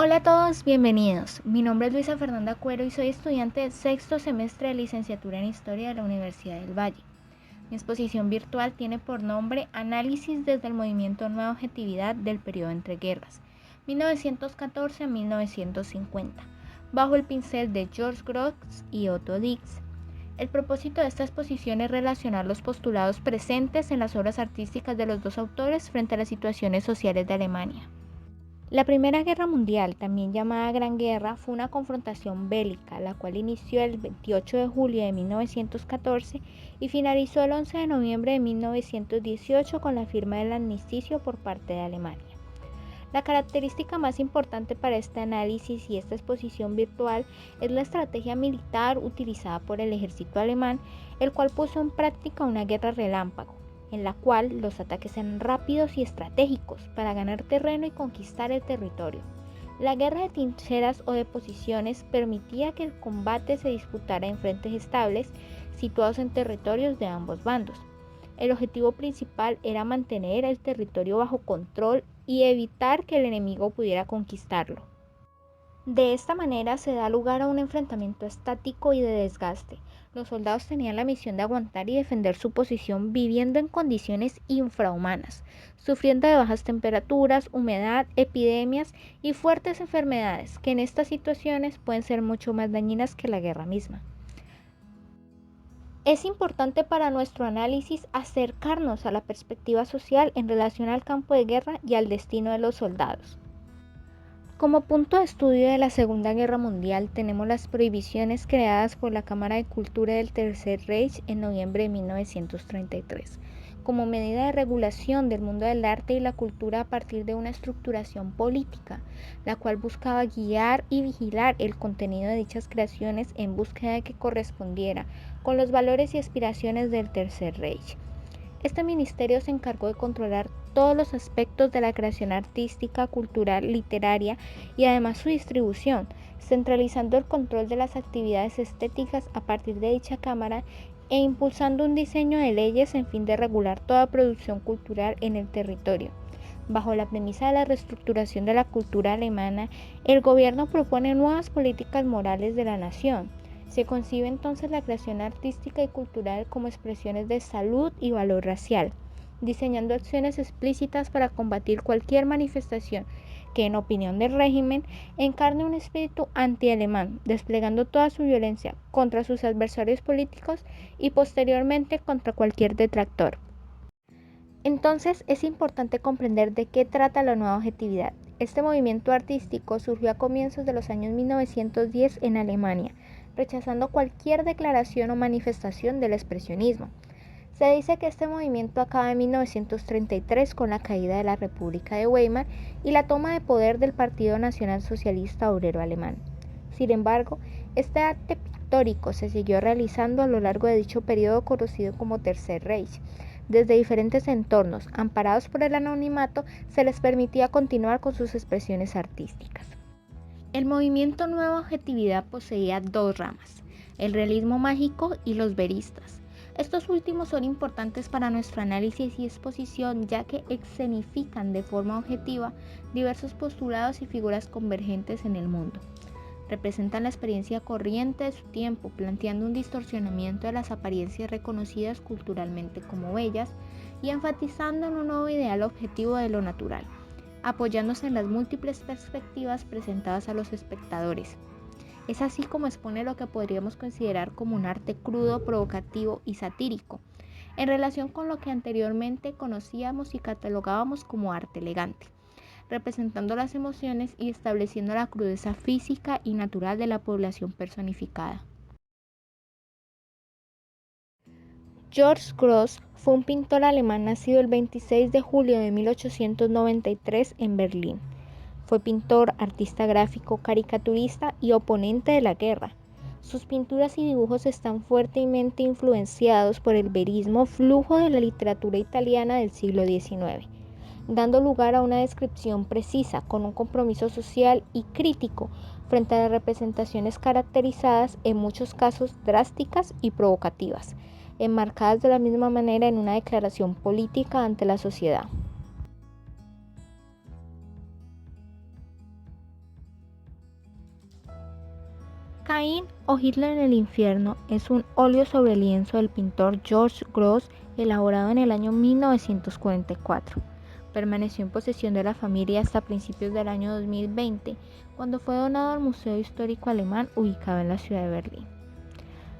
Hola a todos, bienvenidos. Mi nombre es Luisa Fernanda Cuero y soy estudiante del sexto semestre de licenciatura en Historia de la Universidad del Valle. Mi exposición virtual tiene por nombre Análisis desde el movimiento Nueva Objetividad del periodo entre guerras, 1914 a 1950, bajo el pincel de George Grosz y Otto Dix. El propósito de esta exposición es relacionar los postulados presentes en las obras artísticas de los dos autores frente a las situaciones sociales de Alemania. La Primera Guerra Mundial, también llamada Gran Guerra, fue una confrontación bélica, la cual inició el 28 de julio de 1914 y finalizó el 11 de noviembre de 1918 con la firma del armisticio por parte de Alemania. La característica más importante para este análisis y esta exposición virtual es la estrategia militar utilizada por el ejército alemán, el cual puso en práctica una guerra relámpago, en la cual los ataques eran rápidos y estratégicos para ganar terreno y conquistar el territorio. La guerra de trincheras o de posiciones permitía que el combate se disputara en frentes estables situados en territorios de ambos bandos. El objetivo principal era mantener el territorio bajo control y evitar que el enemigo pudiera conquistarlo. De esta manera se da lugar a un enfrentamiento estático y de desgaste. Los soldados tenían la misión de aguantar y defender su posición viviendo en condiciones infrahumanas, sufriendo de bajas temperaturas, humedad, epidemias y fuertes enfermedades, que en estas situaciones pueden ser mucho más dañinas que la guerra misma. Es importante para nuestro análisis acercarnos a la perspectiva social en relación al campo de guerra y al destino de los soldados. Como punto de estudio de la Segunda Guerra Mundial tenemos las prohibiciones creadas por la Cámara de Cultura del Tercer Reich en noviembre de 1933, como medida de regulación del mundo del arte y la cultura a partir de una estructuración política, la cual buscaba guiar y vigilar el contenido de dichas creaciones en búsqueda de que correspondiera con los valores y aspiraciones del Tercer Reich. Este ministerio se encargó de controlar todos los aspectos de la creación artística, cultural, literaria y además su distribución, centralizando el control de las actividades estéticas a partir de dicha cámara e impulsando un diseño de leyes en fin de regular toda producción cultural en el territorio. Bajo la premisa de la reestructuración de la cultura alemana, el gobierno propone nuevas políticas morales de la nación. Se concibe entonces la creación artística y cultural como expresiones de salud y valor racial, diseñando acciones explícitas para combatir cualquier manifestación que, en opinión del régimen, encarne un espíritu anti-alemán, desplegando toda su violencia contra sus adversarios políticos y posteriormente contra cualquier detractor. Entonces es importante comprender de qué trata la nueva objetividad. Este movimiento artístico surgió a comienzos de los años 1910 en Alemania, rechazando cualquier declaración o manifestación del expresionismo. Se dice que este movimiento acaba en 1933 con la caída de la República de Weimar y la toma de poder del Partido Nacional Socialista Obrero Alemán. Sin embargo, este arte pictórico se siguió realizando a lo largo de dicho periodo conocido como Tercer Reich. Desde diferentes entornos, amparados por el anonimato, se les permitía continuar con sus expresiones artísticas. El movimiento Nueva Objetividad poseía dos ramas, el realismo mágico y los veristas. Estos últimos son importantes para nuestro análisis y exposición ya que escenifican de forma objetiva diversos postulados y figuras convergentes en el mundo. Representan la experiencia corriente de su tiempo, planteando un distorsionamiento de las apariencias reconocidas culturalmente como bellas y enfatizando en un nuevo ideal objetivo de lo natural, apoyándose en las múltiples perspectivas presentadas a los espectadores. Es así como expone lo que podríamos considerar como un arte crudo, provocativo y satírico, en relación con lo que anteriormente conocíamos y catalogábamos como arte elegante, representando las emociones y estableciendo la crudeza física y natural de la población personificada. George Grosz fue un pintor alemán nacido el 26 de julio de 1893 en Berlín. Fue pintor, artista gráfico, caricaturista y oponente de la guerra. Sus pinturas y dibujos están fuertemente influenciados por el verismo flujo de la literatura italiana del siglo XIX, dando lugar a una descripción precisa, con un compromiso social y crítico frente a las representaciones caracterizadas, en muchos casos drásticas y provocativas, enmarcadas de la misma manera en una declaración política ante la sociedad. Caín o Hitler en el infierno es un óleo sobre lienzo del pintor George Grosz elaborado en el año 1944. Permaneció en posesión de la familia hasta principios del año 2020, cuando fue donado al Museo Histórico Alemán ubicado en la ciudad de Berlín.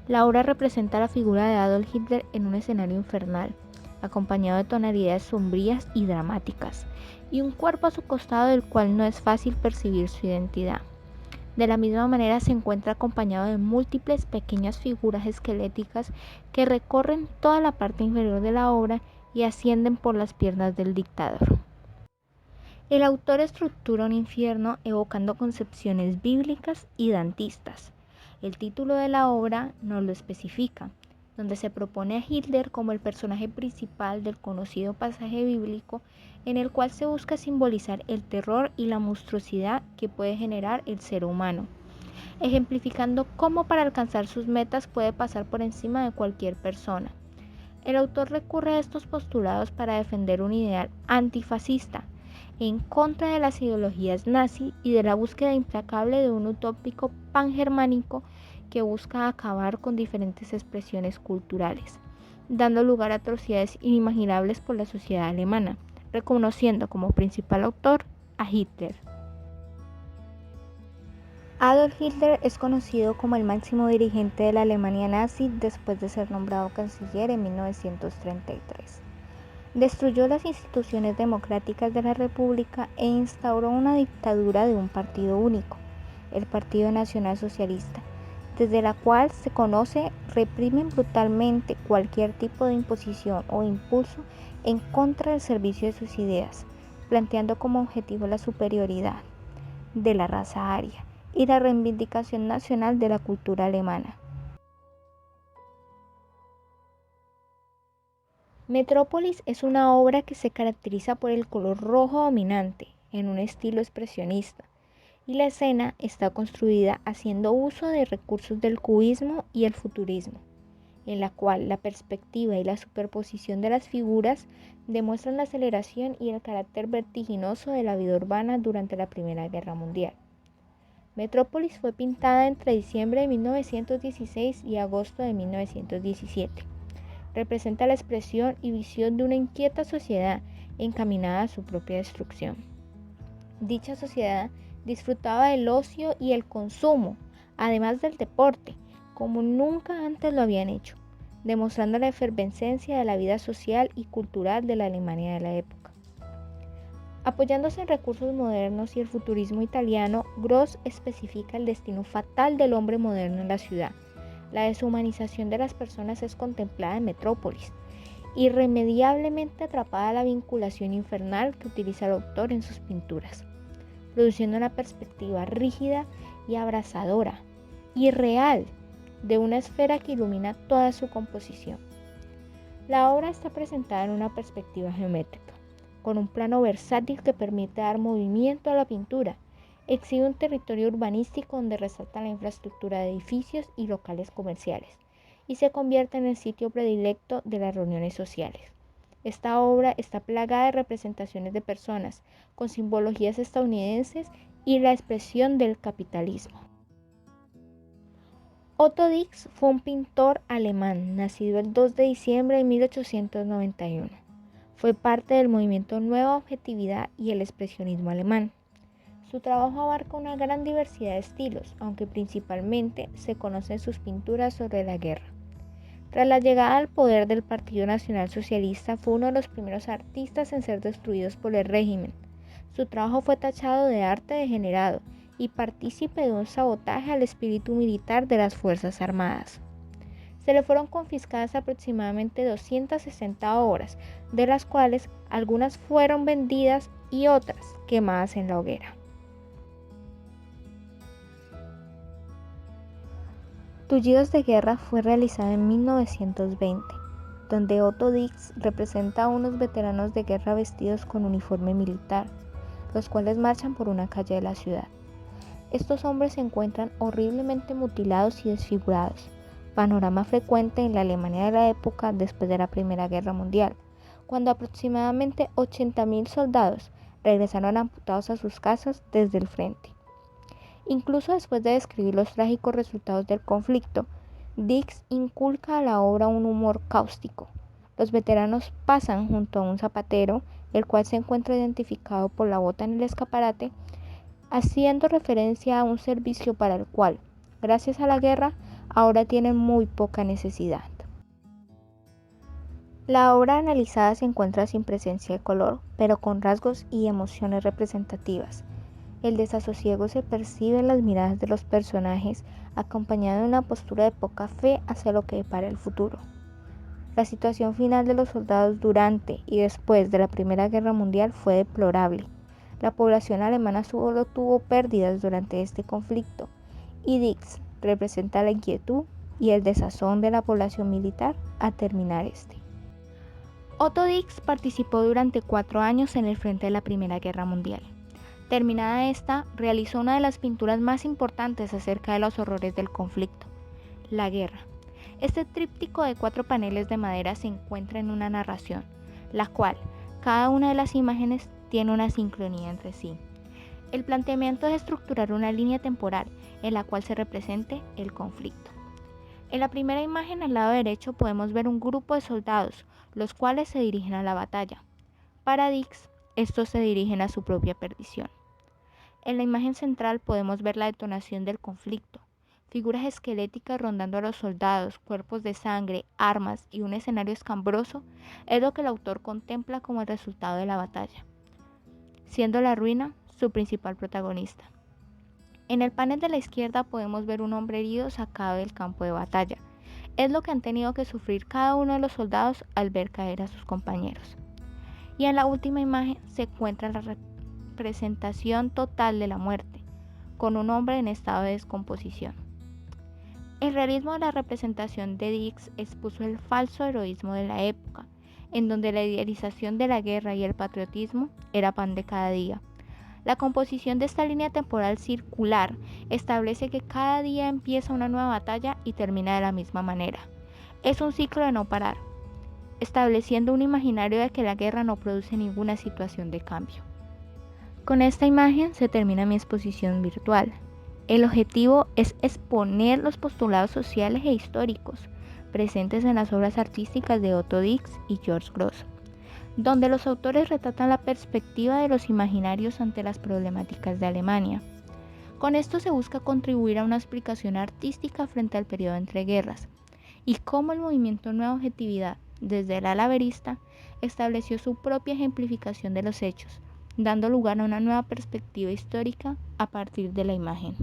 La obra representa la figura de Adolf Hitler en un escenario infernal, acompañado de tonalidades sombrías y dramáticas, y un cuerpo a su costado del cual no es fácil percibir su identidad. De la misma manera se encuentra acompañado de múltiples pequeñas figuras esqueléticas que recorren toda la parte inferior de la obra y ascienden por las piernas del dictador. El autor estructura un infierno evocando concepciones bíblicas y dantistas. El título de la obra nos lo especifica, donde se propone a Hitler como el personaje principal del conocido pasaje bíblico en el cual se busca simbolizar el terror y la monstruosidad que puede generar el ser humano, ejemplificando cómo para alcanzar sus metas puede pasar por encima de cualquier persona. El autor recurre a estos postulados para defender un ideal antifascista, en contra de las ideologías nazi y de la búsqueda implacable de un utópico pangermánico que busca acabar con diferentes expresiones culturales, dando lugar a atrocidades inimaginables por la sociedad alemana, reconociendo como principal autor a Hitler. Adolf Hitler es conocido como el máximo dirigente de la Alemania nazi después de ser nombrado canciller en 1933. Destruyó las instituciones democráticas de la República e instauró una dictadura de un partido único, el Partido Nacional Socialista, desde la cual se conoce reprimen brutalmente cualquier tipo de imposición o impulso en contra del servicio de sus ideas, planteando como objetivo la superioridad de la raza aria y la reivindicación nacional de la cultura alemana. Metrópolis es una obra que se caracteriza por el color rojo dominante, en un estilo expresionista, y la escena está construida haciendo uso de recursos del cubismo y el futurismo, en la cual la perspectiva y la superposición de las figuras demuestran la aceleración y el carácter vertiginoso de la vida urbana durante la Primera Guerra Mundial. Metrópolis fue pintada entre diciembre de 1916 y agosto de 1917. Representa la expresión y visión de una inquieta sociedad encaminada a su propia destrucción. Dicha sociedad disfrutaba del ocio y el consumo, además del deporte, como nunca antes lo habían hecho, demostrando la efervescencia de la vida social y cultural de la Alemania de la época. Apoyándose en recursos modernos y el futurismo italiano, Grosz especifica el destino fatal del hombre moderno en la ciudad. La deshumanización de las personas es contemplada en Metrópolis, irremediablemente atrapada a la vinculación infernal que utiliza el autor en sus pinturas, produciendo una perspectiva rígida y abrasadora, irreal, de una esfera que ilumina toda su composición. La obra está presentada en una perspectiva geométrica, con un plano versátil que permite dar movimiento a la pintura. Exhibe un territorio urbanístico donde resalta la infraestructura de edificios y locales comerciales, y se convierte en el sitio predilecto de las reuniones sociales. Esta obra está plagada de representaciones de personas, con simbologías estadounidenses y la expresión del capitalismo. Otto Dix fue un pintor alemán, nacido el 2 de diciembre de 1891. Fue parte del movimiento Nueva Objetividad y el expresionismo alemán. Su trabajo abarca una gran diversidad de estilos, aunque principalmente se conocen sus pinturas sobre la guerra. Tras la llegada al poder del Partido Nacional Socialista, fue uno de los primeros artistas en ser destruidos por el régimen. Su trabajo fue tachado de arte degenerado y partícipe de un sabotaje al espíritu militar de las Fuerzas Armadas. Se le fueron confiscadas aproximadamente 260 obras, de las cuales algunas fueron vendidas y otras quemadas en la hoguera. Tullidos de guerra fue realizada en 1920, donde Otto Dix representa a unos veteranos de guerra vestidos con uniforme militar, los cuales marchan por una calle de la ciudad. Estos hombres se encuentran horriblemente mutilados y desfigurados, panorama frecuente en la Alemania de la época después de la Primera Guerra Mundial, cuando aproximadamente 80.000 soldados regresaron amputados a sus casas desde el frente. Incluso después de describir los trágicos resultados del conflicto, Dix inculca a la obra un humor cáustico. Los veteranos pasan junto a un zapatero, el cual se encuentra identificado por la bota en el escaparate, haciendo referencia a un servicio para el cual, gracias a la guerra, ahora tienen muy poca necesidad. La obra analizada se encuentra sin presencia de color, pero con rasgos y emociones representativas. El desasosiego se percibe en las miradas de los personajes, acompañado de una postura de poca fe hacia lo que depara el futuro. La situación final de los soldados durante y después de la Primera Guerra Mundial fue deplorable. La población alemana solo tuvo pérdidas durante este conflicto, y Dix representa la inquietud y el desazón de la población militar a terminar este. Otto Dix participó durante 4 años en el frente de la Primera Guerra Mundial. Terminada esta, realizó una de las pinturas más importantes acerca de los horrores del conflicto, la guerra. Este tríptico de 4 paneles de madera se encuentra en una narración, la cual, cada una de las imágenes tiene una sincronía entre sí. El planteamiento es estructurar una línea temporal en la cual se represente el conflicto. En la primera imagen al lado derecho podemos ver un grupo de soldados, los cuales se dirigen a la batalla. Para Dix, estos se dirigen a su propia perdición. En la imagen central podemos ver la detonación del conflicto, figuras esqueléticas rondando a los soldados, cuerpos de sangre, armas y un escenario escambroso es lo que el autor contempla como el resultado de la batalla, siendo la ruina su principal protagonista. En el panel de la izquierda podemos ver un hombre herido sacado del campo de batalla. Es lo que han tenido que sufrir cada uno de los soldados al ver caer a sus compañeros. Y en la última imagen se encuentra la representación total de la muerte, con un hombre en estado de descomposición. El realismo de la representación de Dix expuso el falso heroísmo de la época, en donde la idealización de la guerra y el patriotismo era pan de cada día. La composición de esta línea temporal circular establece que cada día empieza una nueva batalla y termina de la misma manera. Es un ciclo de no parar, estableciendo un imaginario de que la guerra no produce ninguna situación de cambio. Con esta imagen se termina mi exposición virtual. El objetivo es exponer los postulados sociales e históricos presentes en las obras artísticas de Otto Dix y George Grosz, donde los autores retratan la perspectiva de los imaginarios ante las problemáticas de Alemania. Con esto se busca contribuir a una explicación artística frente al periodo entre guerras, y cómo el movimiento Nueva Objetividad, desde el ala verista, estableció su propia ejemplificación de los hechos, dando lugar a una nueva perspectiva histórica a partir de la imagen.